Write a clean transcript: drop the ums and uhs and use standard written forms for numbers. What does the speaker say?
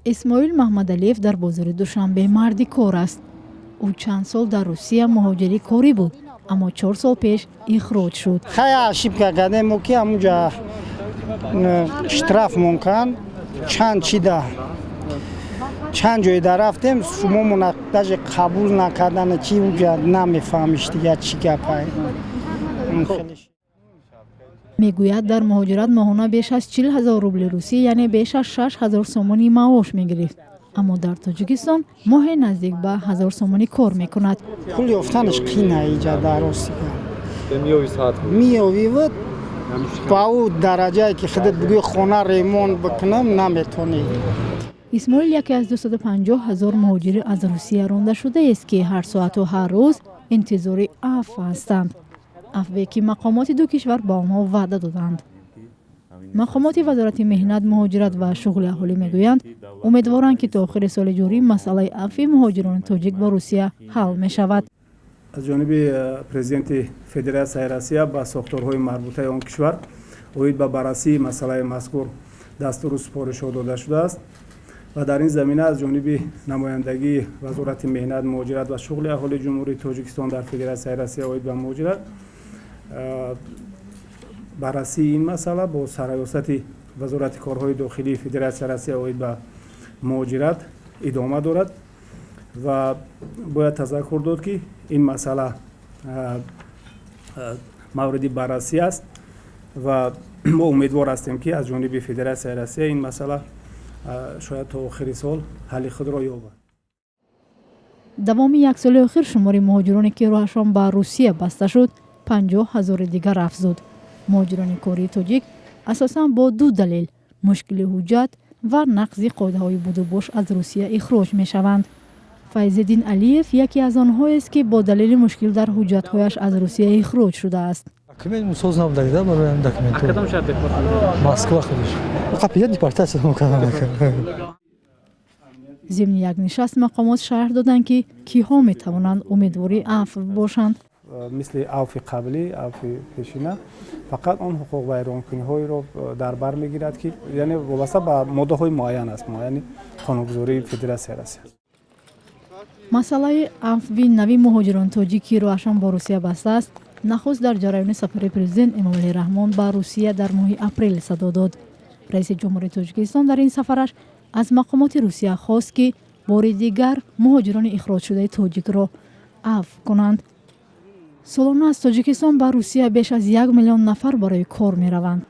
исмоил маҳмадалиев дар бозори душанбе марди кор аст. ӯ чанд сол дар русия муҳоҷири корӣ буд, аммо 4 сол пеш ихроҷ шуд. хай ошибка кардем ки амуҷа штраф монкан чанд чида чанд ҷойда рафтем, шумомон даже қабул накардана чи уҷа намефаҳмишти я чӣ гапай. мегӯяд дар муҳоҷират моҳона беш аз 40 000 рубли русӣ, яъне беш аз 6 000 сомонӣ маош мегирифт. аммо дар Тоҷикистон моҳе наздик ба 1000 сомонӣ кор мекунад. пули ёфтанаш қин аиҷа даростига миёвивад ба ӯ дараҷае ки худат бигӯи хона ремонт бикунам наметонӣ. исмоил яке аз 250 000 муҳоҷири аз русия ронда шудааст ки ҳар соату ҳар рӯз интизори афв ҳастанд. афве ки мақомоти ду кишвар ба онҳо ваъда доданд. мақомоти вазорати меҳнат, муҳоҷират ва шуғли аҳолӣ мегӯянд умедворанд ки то охири соли ҷорӣ масъалаи афви муҳоҷирони тоҷик ба русия ҳал мешавад. аз ҷониби президенти федератсияи Россия ба сохторҳои марбутаи он кишвар оид ба баррасии масъалаи мазкур дастуру супоришҳо дода шудааст ва дар ин замина аз ҷониби намояндагии вазорати меҳнат, муҳоҷират ва шуғли аҳолии ҷумҳурии Тоҷикистон дар федератсияи Россия оид ба муҳоҷират баррасии ин масъала бо сараёсати вазорати корҳои дохилии федератсияи Россия оид ба муҳоҷират идома дорад ва бояд тазаккур дод ки ин масъала мавриди баррасӣ аст ва мо умедвор ҳастем ки аз ҷониби федератсияи Россия ин масъала шояд то охири сол ҳалли худро ёбад. давоми як соли охир шумори муҳоҷироне ки роҳашон ба русия баста шуд 50 000 дигар афзуд. муҳоҷирони кории тоҷик асосан бо ду далел мушкили ҳуҷҷат ва нақзи қоидаҳои будубош аз русия ихроҷ мешаванд. файзиддин алиев яке аз онҳоест ки бо далели мушкил дар ҳуҷҷатҳояш аз русия ихроҷ шудааст. зимни як нишаст мақомот шарҳ доданд ки киҳо метавонанд умедвори афв бошанд. мисли афви қаблӣ, афви пешина фақат он ҳуқуқвайронкуниҳоеро дар бар мегирад ки яъне вобаста ба моддаҳои муайян аст, муайяни қонунгузории федератсияи Россия. масъалаи афви нави муҳоҷирони тоҷик ки роҳашон бо русия бастааст нахуст дар ҷараёни сафари президент Эмомали Раҳмон ба русия дар моҳи апрел садо дод. раиси ҷумҳурии Тоҷикистон дар ин сафараш аз мақомоти русия хост ки бори дигар муҳоҷирони ихроҷшудаи тоҷикро афв кунанд. солона аз Тоҷикистон ба русия беш аз 1 миллион нафар барои кор мераванд.